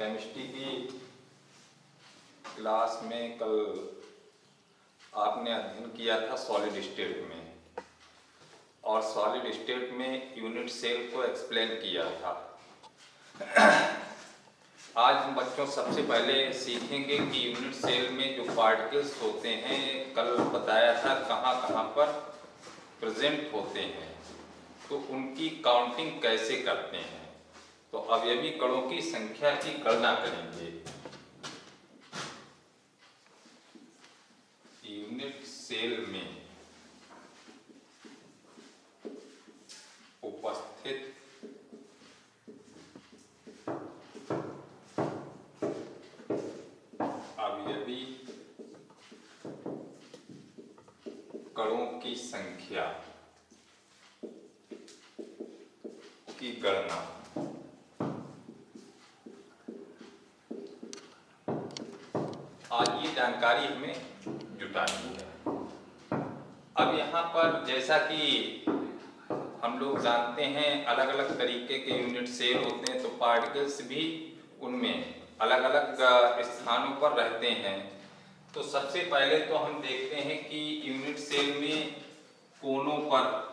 Chemistry की class में कल आपने अध्ययन किया था सॉलिड स्टेट में, और सॉलिड स्टेट में यूनिट सेल को एक्सप्लेन किया था। आज हम बच्चों सबसे पहले सीखेंगे कि यूनिट सेल में जो पार्टिकल्स होते हैं, कल बताया था कहाँ कहाँ पर प्रेजेंट होते हैं, तो उनकी काउंटिंग कैसे करते हैं। तो अवयवी कणों की संख्या की गणना करेंगे। यूनिट सेल में उपस्थित अवयवी कणों की संख्या की गणना। आज ये जानकारी हमें जुटानी है। अब यहाँ पर जैसा कि हम लोग जानते हैं अलग अलग तरीके के यूनिट सेल होते हैं, तो पार्टिकल्स भी उनमें अलग अलग स्थानों पर रहते हैं। तो सबसे पहले तो हम देखते हैं कि यूनिट सेल में कोनों पर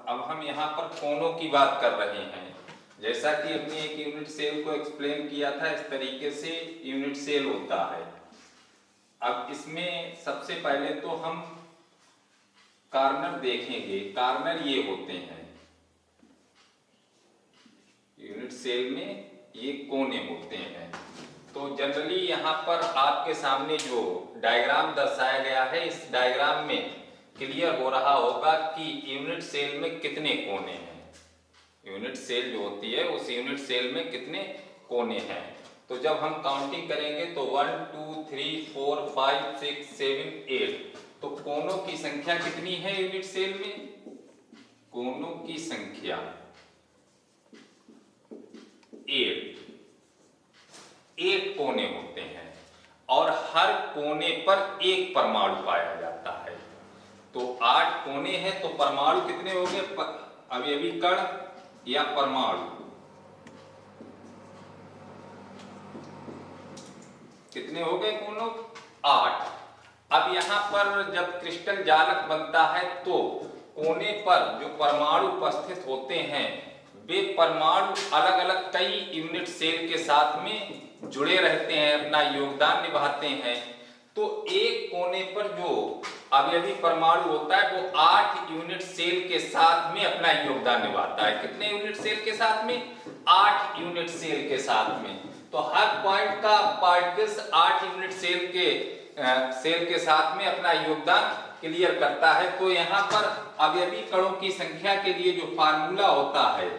अब हम यहाँ पर कोनों की बात कर रहे हैं। जैसा कि हमने एक यूनिट सेल को एक्सप्लेन किया था, इस तरीके से यूनिट सेल होता है। अब इसमें सबसे पहले तो हम कॉर्नर देखेंगे। कॉर्नर ये होते हैं यूनिट सेल में, ये कोने होते हैं। तो जनरली यहाँ पर आपके सामने जो डायग्राम दर्शाया गया है, इस डायग्राम में क्लियर हो रहा होगा कि यूनिट सेल में कितने कोने हैं। यूनिट सेल जो होती है उस यूनिट सेल में कितने कोने हैं। तो जब हम काउंटिंग करेंगे तो 1 2 3 4 5 6 7 8, तो कोनों की संख्या कितनी है यूनिट सेल में? कोनों की संख्या 8 कोने होते हैं, और हर कोने पर एक परमाणु पाया जाता है। तो 8 कोने हैं, तो परमाणु कितने हो गए? अवयवी कण या परमाणु कितने हो गए? कोनों 8। अब यहाँ पर जब क्रिस्टल जालक बनता है तो कोने पर जो परमाणु उपस्थित होते हैं, वे परमाणु अलग अलग कई यूनिट सेल के साथ में जुड़े रहते हैं, अपना योगदान निभाते हैं। तो एक कोने पर जो अवयवी परमाणु होता है वो 8 यूनिट सेल के साथ में अपना योगदान निभाता है। कितने यूनिट सेल के साथ में? 8 यूनिट सेल के साथ में। तो हर पॉइंट का पार्टिकल्स 8 यूनिट सेल के साथ में अपना योगदान क्लियर करता है। तो यहाँ पर अवयवी कणों की संख्या के लिए जो फार्मूला होता है,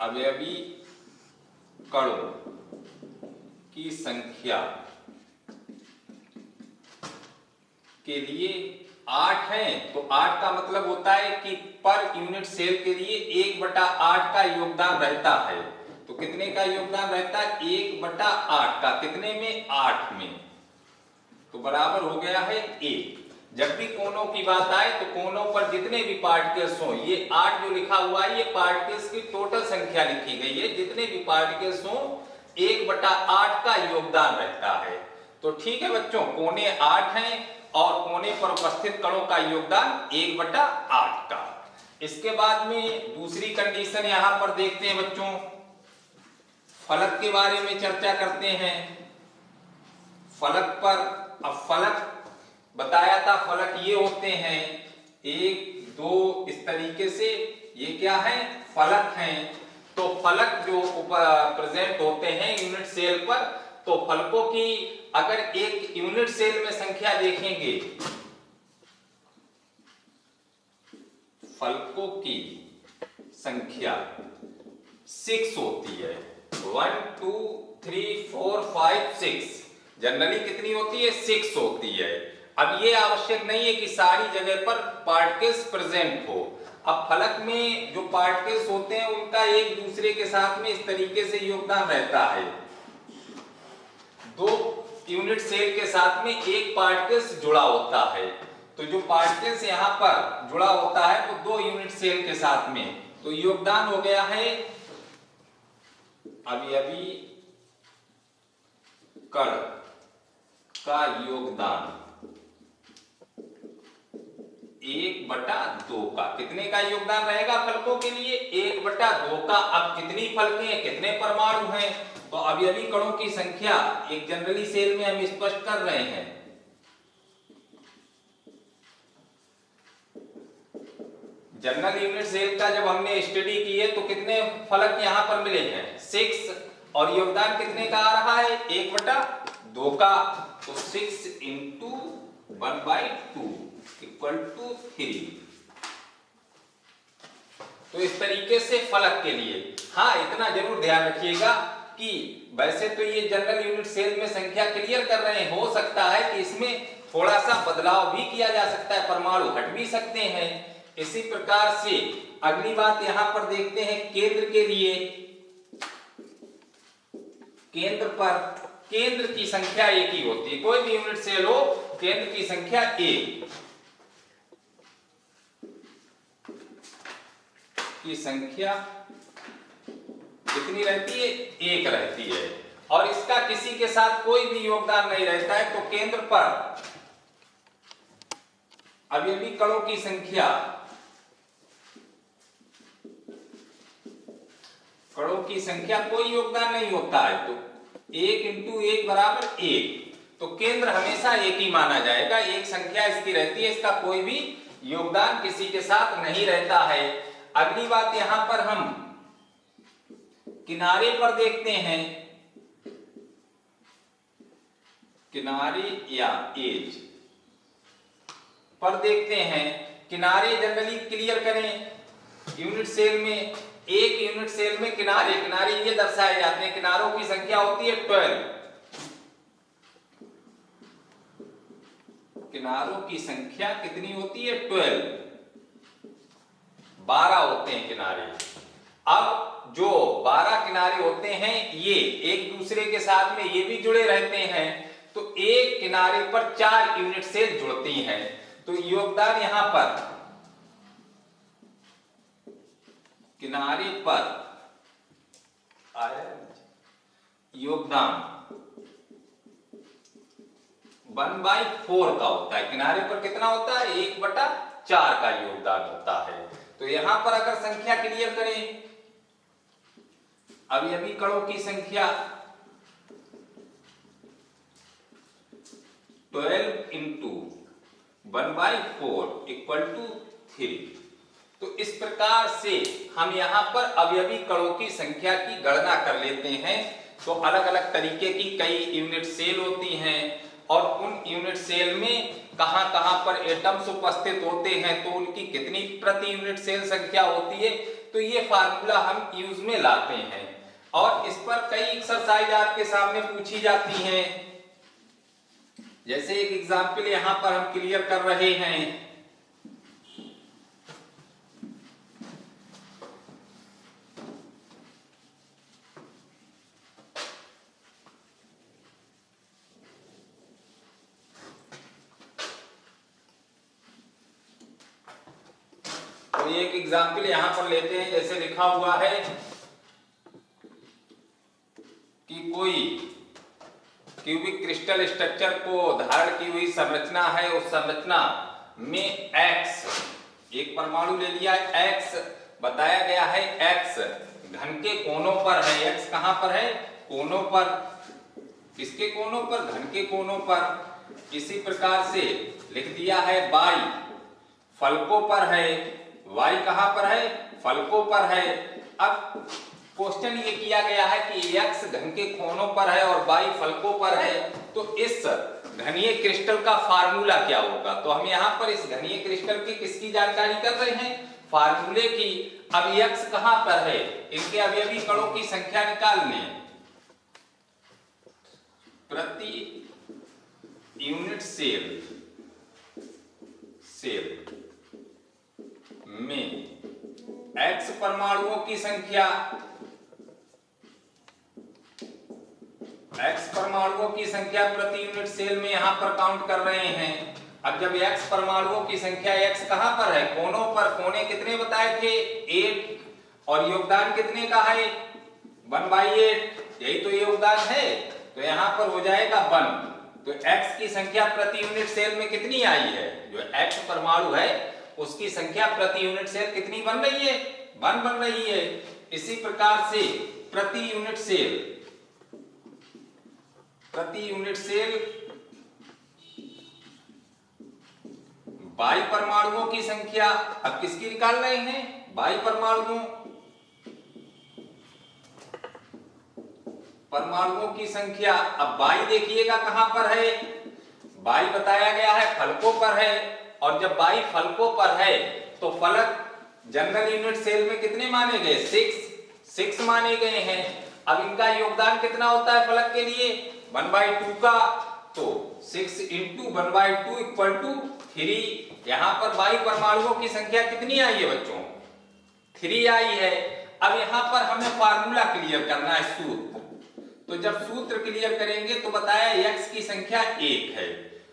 अवयवी कणों की संख्या के लिए 8 है, तो 8 का मतलब होता है कि पर यूनिट सेल के लिए 1/8 का योगदान रहता है। तो कितने का योगदान रहता है? 1/8 का। कितने में? 8 में। तो बराबर हो गया है 1। जब भी कोनों की बात आए तो कोनों पर जितने भी पार्टिकल्स हो, ये 8 जो लिखा हुआ है, ये पार्टिकल्स की टोटल संख्या लिखी गई है। जितने भी पार्टिकल्स हो 1/8 का योगदान रहता है। तो ठीक है बच्चों, कोने 8 हैं और कोने पर उपस्थित कणों का योगदान 1/8 का। इसके बाद में दूसरी कंडीशन यहां पर देखते हैं बच्चों, फलक के बारे में चर्चा करते हैं। फलक पर, अब फलक बताया था, फलक ये होते हैं 1 2 इस तरीके से, ये क्या है? फलक हैं। तो फलक जो प्रेजेंट होते हैं यूनिट सेल पर, तो फलकों की अगर एक यूनिट सेल में संख्या देखेंगे, फलकों की संख्या 6 होती है। 1 2 3 4 5 6 जनरली कितनी होती है? 6 होती है। अब ये आवश्यक नहीं है कि सारी जगह पर पार्टिकल्स प्रेजेंट हो। अब फलक में जो पार्टिकल्स होते हैं उनका एक दूसरे के साथ में इस तरीके से योगदान रहता है। 2 यूनिट सेल के साथ में एक पार्टिकल्स जुड़ा होता है। तो जो पार्टिकल्स यहाँ पर जुड़ा होता है वो 2 यूनिट सेल के साथ में, तो योगदान हो गया है अवयवी कण का योगदान 1/2 का। कितने का योगदान रहेगा फलकों के लिए? 1/2 का। अब कितनी फलकें हैं, कितने परमाणु हैं? तो अवयवी कणों की संख्या एक जनरली सेल में हम स्पष्ट कर रहे हैं। जनरल यूनिट सेल का जब हमने स्टडी की है तो कितने फलक यहां पर मिले हैं? 6, और योगदान कितने का आ रहा है? 1/2 का। तो 6 × 1/2 = 3। तो इस तरीके से फलक के लिए, हाँ इतना जरूर ध्यान रखिएगा कि वैसे तो ये जनरल यूनिट सेल में संख्या क्लियर कर रहे हैं, हो सकता है कि इसमें थोड़ा सा बदलाव भी किया जा सकता है, परमाणु हट भी सकते हैं। इसी प्रकार से अगली बात यहां पर देखते हैं केंद्र के लिए। केंद्र पर केंद्र की संख्या एक ही होती है, कोई भी यूनिट सेल हो केंद्र की संख्या 1 की संख्या कितनी रहती है? 1 रहती है, और इसका किसी के साथ कोई भी योगदान नहीं रहता है। तो केंद्र पर अवयवी कणों की संख्या, कणों की संख्या कोई योगदान नहीं होता है, तो 1 × 1 = 1। तो केंद्र हमेशा एक ही माना जाएगा, एक संख्या इसकी रहती है, इसका कोई भी योगदान किसी के साथ नहीं रहता है। अगली बात यहां पर हम किनारे पर देखते हैं, किनारे या एज पर देखते हैं। किनारे जनरली क्लियर करें, यूनिट सेल में, एक यूनिट सेल में किनारे ये दर्शाए जाते हैं, किनारों की संख्या होती है 12। किनारों की संख्या कितनी होती है? 12 होते हैं किनारे। अब जो 12 किनारे होते हैं ये एक दूसरे के साथ में ये भी जुड़े रहते हैं, तो एक किनारे पर 4 यूनिट सेल जुड़ती हैं। तो योगदान यहां पर किनारे पर योगदान 1/4 का होता है। किनारे पर कितना होता है? 1/4 का योगदान होता है। तो यहां पर अगर संख्या क्लियर करें, अवयवी कणों की संख्या 12 × 1/4 = 3। तो इस प्रकार से हम यहां पर अवयवी कणों की संख्या की गणना कर लेते हैं। तो अलग अलग तरीके की कई यूनिट सेल होती हैं, और उन यूनिट सेल में कहां कहां पर एटम्स उपस्थित होते हैं, तो उनकी कितनी प्रति यूनिट सेल संख्या होती है, तो ये फार्मूला हम यूज में लाते हैं। और इस पर कई एक्सरसाइज आपके सामने पूछी जाती हैं। जैसे एक एग्जाम्पल यहां पर हम क्लियर कर रहे हैं, तो एक एग्जाम्पल यहां पर लेते हैं। जैसे लिखा हुआ है कि कोई क्यूबिक क्रिस्टल स्ट्रक्चर को धारण की हुई संरचना है, उस संरचना में X एक परमाणु ले लिया है, X बताया गया है, X घन के कोनों पर है। X कहां पर है? कोनों पर। किसके कोनों पर? घन के कोनों पर। इसी प्रकार से लिख दिया है Y फलकों पर है। Y कहां पर है? फलकों पर है। अब क्वेश्चन ये किया गया है कि X घन के कोनों पर है और Y फलकों पर है, तो इस घनीय क्रिस्टल का फार्मूला क्या होगा? तो हम यहां पर इस घनीय क्रिस्टल की किसकी जानकारी कर रहे हैं? फार्मूले की। अब X कहां पर है? इनके अवयवी कणों की संख्या निकालने, प्रति यूनिट सेल में X परमाणुओं की संख्या, X परमाणुओं की संख्या प्रति यूनिट सेल में यहां पर काउंट कर रहे हैं। अब जब x परमाणुओं की संख्या x कहां पर है, कोनों पर, कोने कितने बताए थे 8 और योगदान कितने का है 1/8, यही तो योगदान है, तो यहां पर हो जाएगा 1। तो x की संख्या प्रति यूनिट सेल में कितनी आई है, जो x परमाणु है उसकी संख्या प्रति यूनिट सेल कितनी बन रही है 1 बन रही है। इसी प्रकार से प्रति यूनिट सेल बाई परमाणुओं की संख्या, अब किसकी निकाल रहे हैं बाई परमाणुओं की संख्या। अब बाई देखिएगा कहां पर है, बाई बताया गया है फलकों पर है, और जब बाई फलकों पर है तो फलक जनरल यूनिट सेल में कितने माने गए 6 माने गए हैं। अब इनका योगदान कितना होता है फलक के लिए 1/2 का, तो 6 × 1/2 = 3। यहां पर बाई परमाणुओं की संख्या कितनी आई है बच्चों 3 आई है। अब यहां पर हमें फार्मूला क्लियर करना है सूत्र, तो जब सूत्र क्लियर करेंगे तो बताया x की संख्या 1 है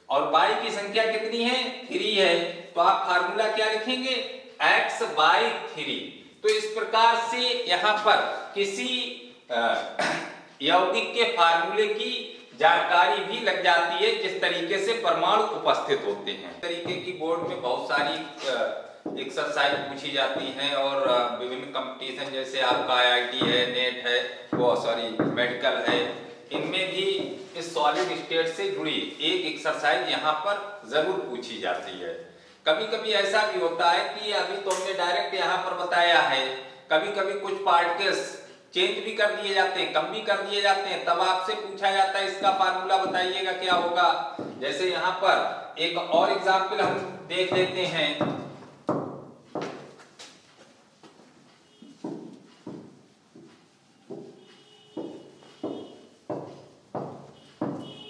और y की संख्या कितनी है 3 है, तो आप फार्मूला क्या लिखेंगे x/3। तो इस प्रकार से यहां पर किसी यौगिक के फार्मूले की जानकारी भी लग जाती है जिस तरीके से परमाणु उपस्थित होते हैं। इस तरीके की बोर्ड में बहुत सारी एक्सरसाइज पूछी जाती हैं और विभिन्न कंपटीशन जैसे आपका IIT है, नेट है, वो सॉरी मेडिकल है, इनमें भी इस सॉलिड स्टेट से जुड़ी एक एक्सरसाइज यहाँ पर जरूर पूछी जाती है। कभी कभी ऐसा भी होता है कि अभी तो हमने डायरेक्ट यहाँ पर बताया है, कभी कभी कुछ पार्टिकल्स चेंज भी कर दिए जाते हैं, कम भी कर दिए जाते हैं, तब आपसे पूछा जाता है इसका फार्मूला बताइएगा क्या होगा। जैसे यहाँ पर एक और एग्जाम्पल हम देख लेते हैं।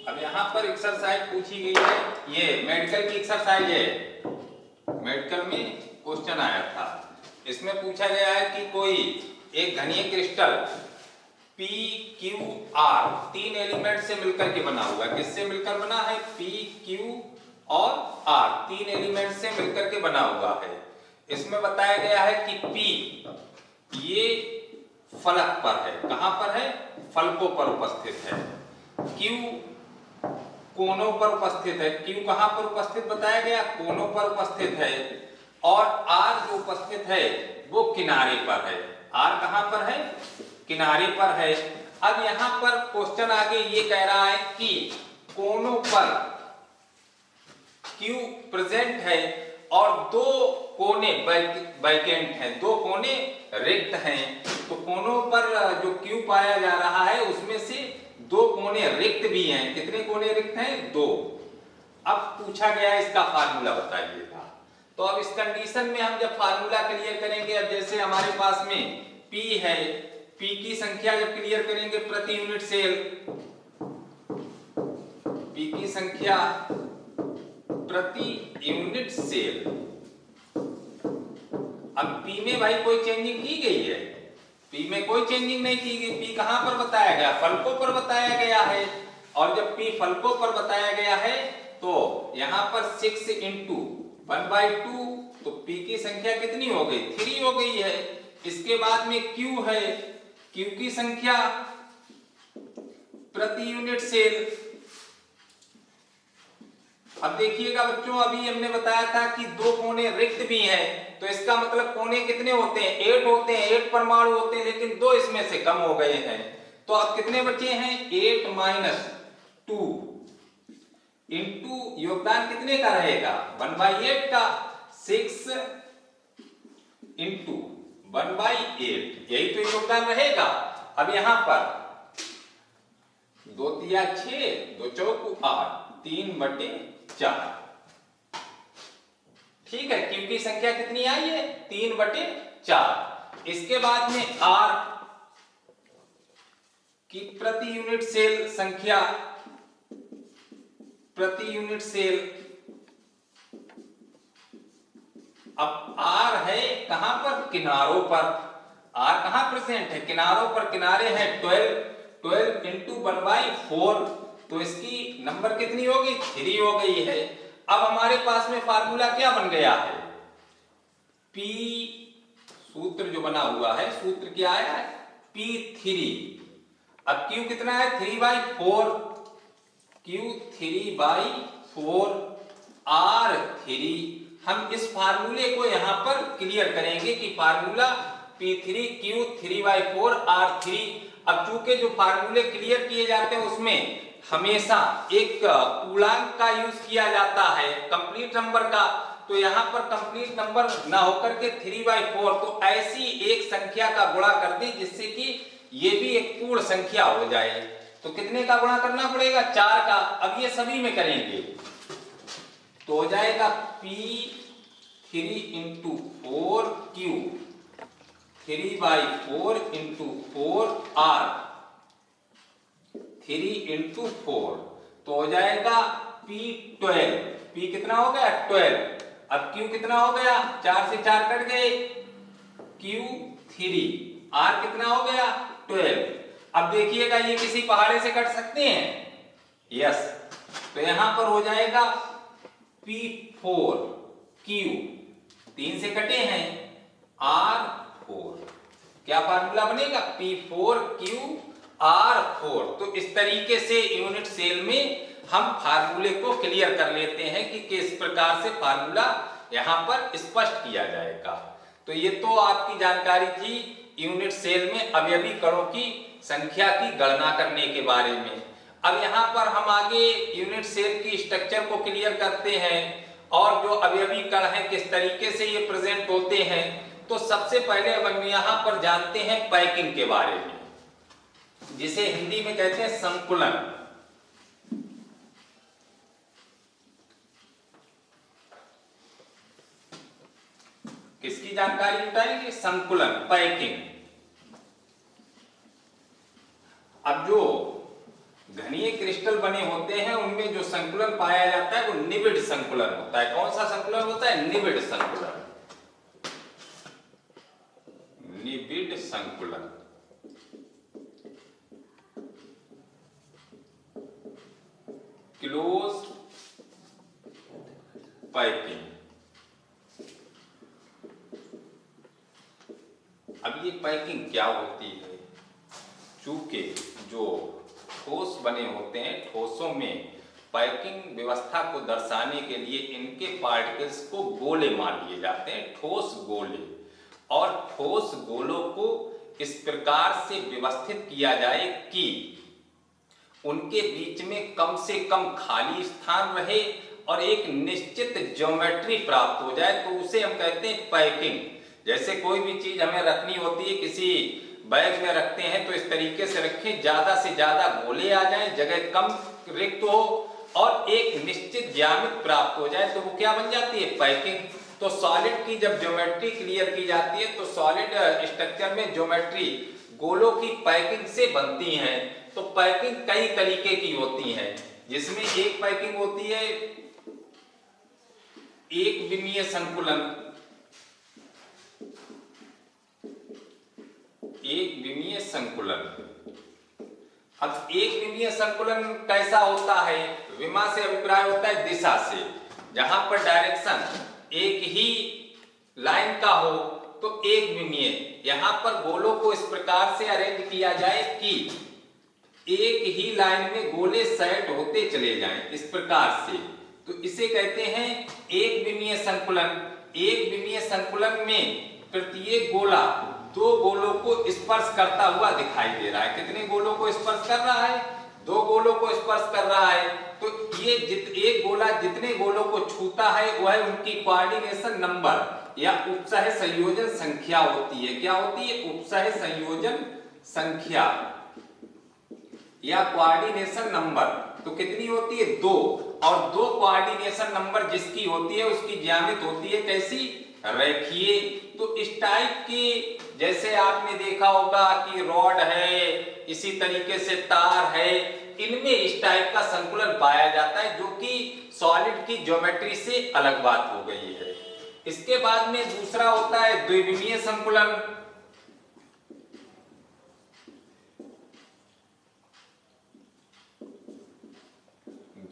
अब यहाँ पर एक्सरसाइज पूछी गई है, ये मेडिकल की एक्सरसाइज है, मेडिकल में क्वेश्चन आया था। इसमें पूछा गया है कि कोई एक घनीय क्रिस्टल PQR 3 एलिमेंट से मिलकर के बना हुआ है। किससे मिलकर बना है PQ और R 3 एलिमेंट से मिलकर के बना हुआ है। इसमें बताया गया है कि P ये फलक पर है, कहां पर है फलकों पर उपस्थित है, Q कोनों पर उपस्थित है, Q कहां पर उपस्थित बताया गया कोनों पर उपस्थित है, और R जो उपस्थित है वो किनारे पर है। R कहां पर है किनारे पर है। अब यहां पर क्वेश्चन आगे ये कह रहा है कि कोनों पर Q प्रेजेंट है और 2 कोने वैकेंट हैं, 2 कोने रिक्त हैं। तो कोनों पर जो Q पाया जा रहा है उसमें से 2 कोने रिक्त भी हैं। कितने कोने रिक्त हैं 2। अब पूछा गया इसका फार्मूला बताइएगा। तो अब इस कंडीशन में हम जब फार्मूला क्लियर करेंगे, अब जैसे हमारे पास में P है, P की संख्या जब क्लियर करेंगे प्रति यूनिट सेल, P की संख्या प्रति यूनिट सेल। अब P में भाई कोई चेंजिंग की गई है, P में कोई चेंजिंग नहीं की गई। P कहां पर बताया गया फलकों पर बताया गया है, और जब P फलकों पर बताया गया है तो यहां पर 6 × 1/2, तो P की संख्या कितनी हो गई 3 हो गई है। इसके बाद में Q है, Q की संख्या प्रति यूनिट सेल। अब देखिएगा बच्चों, अभी हमने बताया था कि 2 कोने रिक्त भी हैं, तो इसका मतलब कोने कितने होते हैं 8 होते हैं, 8 परमाणु होते हैं, लेकिन 2 इसमें से कम हो गए हैं। तो अब कितने बचे हैं 8 - 2 इंटू योगदान कितने का रहेगा 1/8 का, 6 × 1/8, यही तो योगदान रहेगा। अब यहां पर 2 × 6, 2 × 4 8, 3/4। ठीक है, Q की संख्या कितनी आई है 3/4। इसके बाद में R की प्रति यूनिट सेल संख्या, प्रति यूनिट सेल। अब R है कहां पर किनारों पर, R कहां प्रेजेंट है किनारों पर, किनारे हैं 12 × 1/4, तो इसकी नंबर कितनी हो गई 3 हो गई है। अब हमारे पास में फार्मूला क्या बन गया है, P, सूत्र जो बना हुआ है, सूत्र क्या आया है, P3। अब Q कितना है, 3/4, Q 3/4 R3। हम इस फार्मूले को यहां पर क्लियर करेंगे कि फार्मूला P3 Q 3/4 R3। अब चूंकि जो फार्मूले क्लियर किए जाते हैं उसमें हमेशा एक पूर्णांक का यूज किया जाता है, कंप्लीट नंबर का, तो यहाँ पर कंप्लीट नंबर ना होकर के 3/4, तो ऐसी एक संख्या का गुणा कर दें जिससे कि ये भी एक पूर्ण संख्या हो जाए। तो कितने का गुणा करना पड़ेगा, 4 का। अब ये सभी में करेंगे तो हो जाएगा P3 × 4Q 3/4 × 4R 3 × 4, तो हो जाएगा P12। P कितना हो गया, 12। अब Q कितना हो गया, 4 से 4 कट गए, Q3। R कितना हो गया, 12। अब देखिएगा ये किसी पहाड़े से कट सकते हैं, यस, तो यहां पर हो जाएगा P4Q, 3 से कटे हैं, R4। क्या फार्मूला बनेगा, P4Q R4। तो इस तरीके से यूनिट सेल में हम फार्मूले को क्लियर कर लेते हैं कि किस प्रकार से फार्मूला यहां पर स्पष्ट किया जाएगा। तो ये तो आपकी जानकारी थी यूनिट सेल में अवयवी कणों की संख्या की गणना करने के बारे में। अब यहाँ पर हम आगे यूनिट सेल की स्ट्रक्चर को क्लियर करते हैं और जो अवयवी कण हैं किस तरीके से ये प्रेजेंट होते हैं। तो सबसे पहले हम यहाँ पर जानते हैं पैकिंग के बारे में, जिसे हिंदी में कहते हैं संकुलन। किसकी जानकारी जुटाएंगे, संकुलन, पैकिंग। अब जो घनीय क्रिस्टल बने होते हैं उनमें जो संकुलन पाया जाता है वो निबिड संकुलन होता है। कौन सा संकुलन होता है, निबिड संकुलन, निबिड संकुलन। Close packing. अब ये पैकिंग क्या होती है, चूंकि जो ठोस बने होते हैं, ठोसों में पैकिंग व्यवस्था को दर्शाने के लिए इनके पार्टिकल्स को गोले मान लिए जाते हैं, ठोस गोले। और ठोस गोलों को इस प्रकार से व्यवस्थित किया जाए कि उनके बीच में कम से कम खाली स्थान रहे और एक निश्चित ज्योमेट्री प्राप्त हो जाए, तो उसे हम कहते हैं पैकिंग। जैसे कोई भी चीज हमें रखनी होती है, किसी बैग में रखते हैं तो इस तरीके से रखें ज्यादा से ज्यादा गोले आ जाएं, जगह कम रिक्त हो और एक निश्चित ज्यामिति प्राप्त हो जाए, तो वो क्या बन जाती है, पैकिंग। तो सॉलिड की जब ज्योमेट्री क्लियर की जाती है तो सॉलिड स्ट्रक्चर में ज्योमेट्री गोलों की पैकिंग से बनती है। तो पैकिंग कई तरीके की होती है, जिसमें एक पैकिंग होती है एक विमीय संकुलन। एक विमीय संकुलन। अब एक विमीय संकुलन कैसा होता है, विमा से अभिप्राय होता है दिशा से, जहां पर डायरेक्शन एक ही लाइन का हो तो एक विमीय। यहां पर गोलों को इस प्रकार से अरेंज किया जाए कि एक ही लाइन में गोले सेट होते चले जाएं, इस प्रकार से, तो इसे कहते हैं एक विमीय संकुलन। एक विमीय संकुलन में प्रत्येक गोला दो गोलों को स्पर्श करता हुआ दिखाई दे रहा है। कितने गोलों को स्पर्श कर रहा है, दो गोलों को स्पर्श कर रहा है। तो ये एक गोला जितने गोलों को छूता है वह उनकी कोऑर्डिनेशन नंबर या उपसह संयोजन संख्या होती है। क्या होती है, उपसह संयोजन संख्या या कोऑर्डिनेशन नंबर। तो कितनी होती है, 2। और 2 कोऑर्डिनेशन नंबर जिसकी होती है उसकी ज्यामिति होती है कैसी, रेखीय। तो इस टाइप की, जैसे आपने देखा होगा कि रॉड है, इसी तरीके से तार है, इनमें इस टाइप का संकुलन पाया जाता है, जो कि सॉलिड की ज्योमेट्री से अलग बात हो गई है। इसके बाद में दूसरा होता है द्विविमीय संकुलन।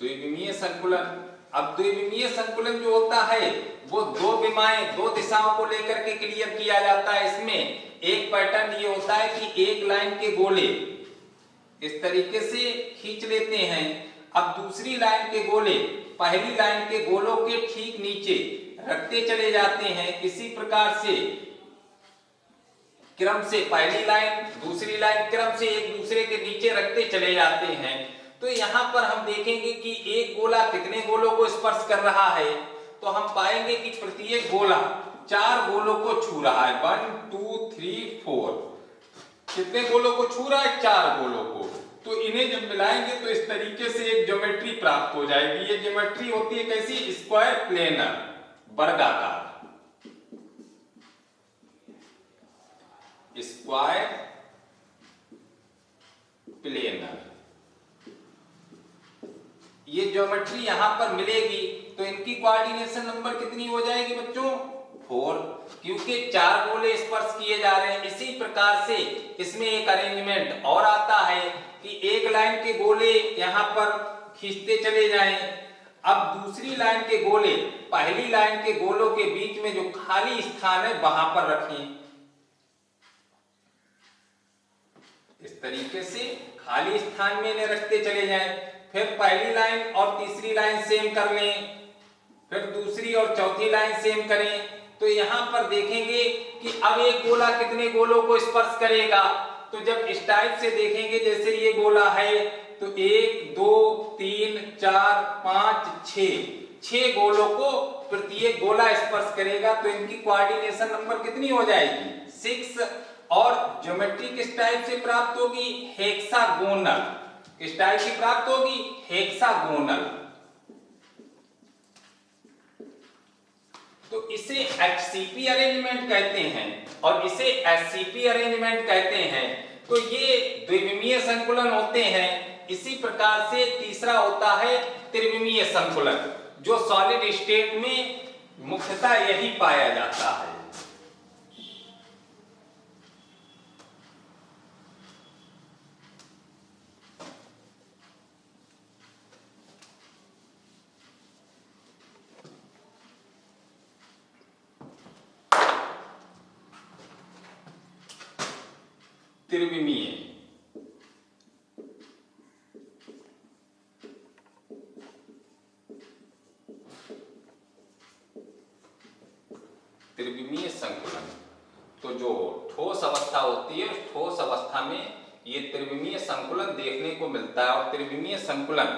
द्विविमीय संकुलन अब द्विविमीय संकुलन जो होता है वो दो दिशाओं को लेकर के क्लियर किया जाता है। इसमें एक पैटर्न ये होता है कि एक लाइन के गोले इस तरीके से खींच लेते हैं। अब दूसरी लाइन के गोले पहली लाइन के गोलों के ठीक नीचे रखते चले जाते हैं। इसी प्रकार से क्रम से पहली लाइन दूसरी लाइन क्रम से एक दूसरे के नीचे रखते चले जाते हैं। तो यहाँ पर हम देखेंगे कि एक गोला कितने गोलों को स्पर्श कर रहा है, तो हम पाएंगे कि प्रत्येक गोला 4 गोलों को छू रहा है। 1 2 3 4 कितने गोलों को छू रहा है? 4 गोलों को। तो इन्हें जब मिलाएंगे तो इस तरीके से एक ज्योमेट्री प्राप्त हो जाएगी। ये ज्योमेट्री होती है कैसी? स्क्वायर प्लेनर, वर्गाकार, स्क्वायर प्लेनर। ये ज्योमेट्री यहां पर मिलेगी तो इनकी कोऑर्डिनेशन नंबर कितनी हो जाएगी बच्चों? 4, क्योंकि 4 गोले स्पर्श किए जा रहे हैं। इसी प्रकार से इसमें एक अरेंजमेंट और आता है कि एक लाइन के गोले यहां पर खींचते चले जाएं। अब दूसरी लाइन के गोले पहली लाइन के गोलों के बीच में जो खाली स्थान है वहां पर रखें। इस तरीके से खाली स्थान में इन्हें रखते चले जाएं। फिर पहली लाइन और तीसरी लाइन सेम कर लें, फिर दूसरी और चौथी लाइन सेम करें। तो यहां पर देखेंगे कि अब एक गोला कितने गोलों को स्पर्श करेगा। तो जब इस टाइप से देखेंगे, जैसे ये गोला है तो 1 2 3 4 5 6 गोलों को प्रत्येक गोला स्पर्श करेगा। तो इनकी कोऑर्डिनेशन नंबर कितनी हो जाएगी? 6। और ज्योमेट्री किस टाइप से प्राप्त होगी? हेक्सागोनल। किस टाइप की प्राप्त होगी? हेक्सागोनल। तो इसे एचसीपी अरेंजमेंट कहते हैं और इसे एससीपी अरेंजमेंट कहते हैं। तो ये द्विविमीय संकुलन होते हैं। इसी प्रकार से तीसरा होता है त्रिविमीय संकुलन, जो सॉलिड स्टेट में मुख्यतः यही पाया जाता है। त्रिविमीय संकुलन, तो जो ठोस अवस्था होती है उस ठोस अवस्था में ये त्रिविमीय संकुलन देखने को मिलता है। और त्रिविमीय संकुलन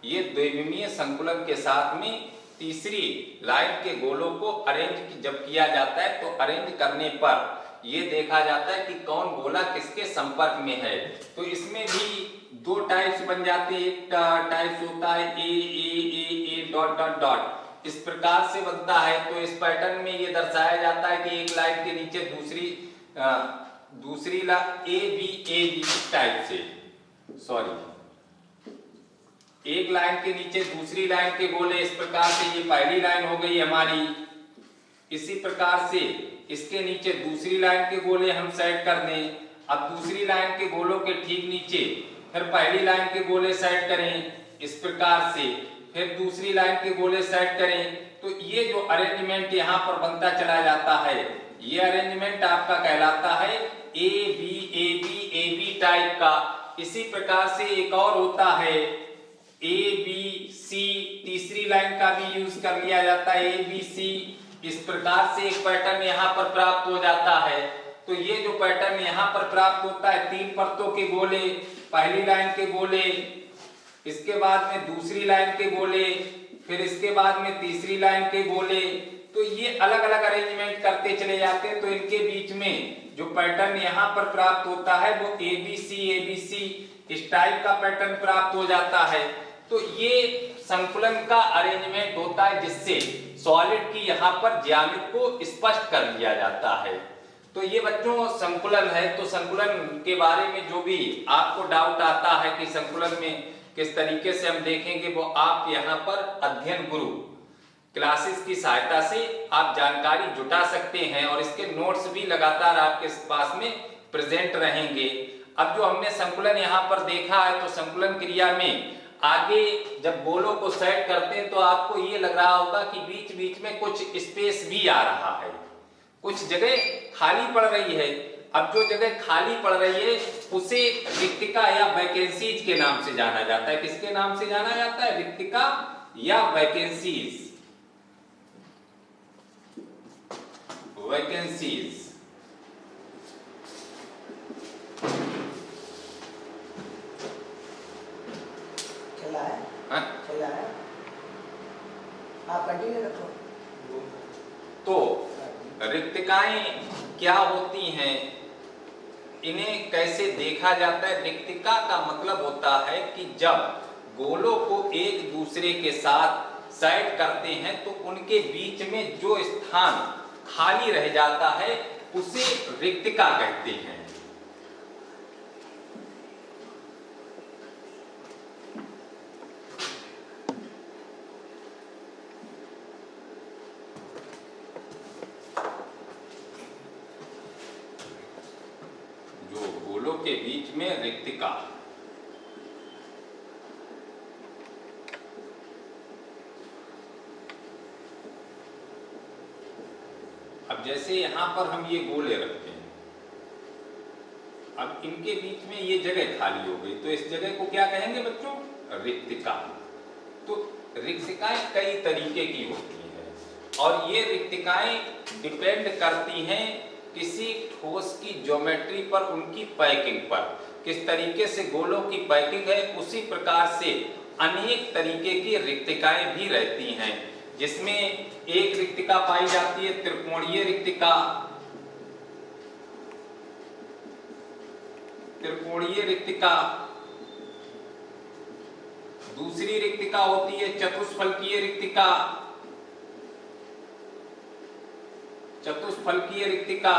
ये द्विविमीय संकुलन के साथ में तीसरी लाइन के गोलों को अरेंज जब किया जाता है तो अरेंज करने पर ये देखा जाता है कि कौन गोला किसके संपर्क में है। तो इसमें भी 2 टाइप्स बन जाते हैं। एक टाइप्स होता है ए डॉट डॉट डॉट, इस प्रकार से बनता है। तो इस पैटर्न में ये दर्शाया जाता है कि एक लाइन के नीचे दूसरी लाइन ए बी इस टाइप से, एक लाइन के नीचे दूसरी लाइन के गोले इस प्रकार से, ये पहली लाइन हो गई हमारी। इसी प्रकार से इसके नीचे दूसरी लाइन के गोले हम सेट कर दें। अब दूसरी लाइन के गोलों के ठीक नीचे फिर पहली लाइन के गोले सेट करें इस प्रकार से, फिर दूसरी लाइन के गोले सेट करें। तो ये जो अरेंजमेंट यहाँ पर बनता चला जाता है, ये अरेंजमेंट आपका कहलाता है ए बी टाइप का। इसी प्रकार से एक और होता है ए बी सी, तीसरी लाइन का भी यूज कर लिया जाता है ए बी सी। इस प्रकार से एक पैटर्न यहाँ पर प्राप्त हो जाता है। तो ये जो पैटर्न यहाँ पर प्राप्त होता है, 3 परतों के गोले, पहली लाइन के गोले, इसके बाद में दूसरी लाइन के गोले, फिर इसके बाद में तीसरी लाइन के गोले। तो ये अलग अलग अरेंजमेंट करते चले जाते हैं। तो इनके बीच में जो पैटर्न यहाँ पर प्राप्त होता है वो ए बी सी इस टाइप का पैटर्न प्राप्त हो जाता है। तो ये संकुलन का अरेंजमेंट होता है जिससे सॉलिड की यहाँ पर ज्यामिति को स्पष्ट कर लिया जाता है। तो ये बच्चों संकुलन है। तो संकुलन के बारे में जो भी आपको डाउट आता है कि संकुलन में किस तरीके से हम देखेंगे, वो आप यहाँ पर अध्ययन गुरु क्लासेस की सहायता से आप जानकारी जुटा सकते हैं और इसके नोट्स भी लगातार आपके पास में प्रेजेंट रहेंगे। अब जो हमने संकुलन यहाँ पर देखा है, तो संकुलन क्रिया में आगे जब गोलों को सेट करते हैं तो आपको ये लग रहा होगा कि बीच बीच में कुछ स्पेस भी आ रहा है, कुछ जगह खाली पड़ रही है। अब जो जगह खाली पड़ रही है उसे रिक्तिका या वैकेंसीज के नाम से जाना जाता है। किसके नाम से जाना जाता है? रिक्तिका या वैकेंसीज। वैकेंसीज। चला है आप कंटिन्यू रखो। तो रिक्तिकाएं क्या होती हैं, इन्हें कैसे देखा जाता है? रिक्तिका का मतलब होता है कि जब गोलों को एक दूसरे के साथ सेट करते हैं तो उनके बीच में जो स्थान खाली रह जाता है उसे रिक्तिका कहते हैं। के बीच में रिक्तिका। अब जैसे यहां पर हम ये गोले रखते हैं, अब इनके बीच में ये जगह खाली हो गई तो इस जगह को क्या कहेंगे बच्चों? रिक्तिका। तो रिक्तिकाएं कई तरीके की होती हैं और ये रिक्तिकाएं डिपेंड करती हैं किसी ठोस की ज्योमेट्री पर, उनकी पैकिंग पर। किस तरीके से गोलों की पैकिंग है उसी प्रकार से अनेक तरीके की रिक्तिकाएं भी रहती हैं, जिसमें एक रिक्तिका पाई जाती है त्रिकोणीय रिक्तिका। त्रिकोणीय रिक्तिका। दूसरी रिक्तिका होती है चतुष्फलकीय रिक्तिका। चतुष्फलकीय रिक्तिका।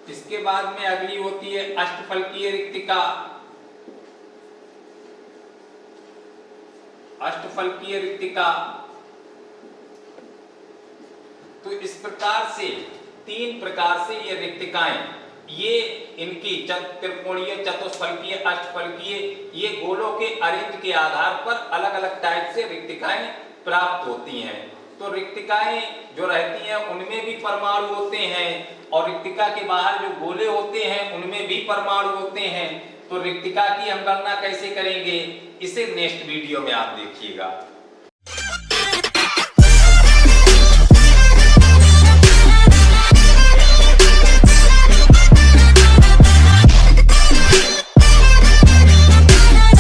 इसके बाद में अगली होती है अष्टफलकीय रिक्तिका। अष्टफलकीय रिक्तिका। तो इस प्रकार से तीन प्रकार से ये रिक्तिकाएं, ये इनकी त्रिकोणीय, चतुष्फलकीय, अष्टफलकीय, ये गोलों के अरेंज के आधार पर अलग अलग टाइप से रिक्तिकाएं प्राप्त होती हैं। तो रिक्तिकाएं जो रहती हैं उनमें भी परमाणु होते हैं और रिक्तिका के बाहर जो गोले होते हैं उनमें भी परमाणु होते हैं। तो रिक्तिका की हम गणना कैसे करेंगे इसे नेक्स्ट वीडियो में आप देखिएगा।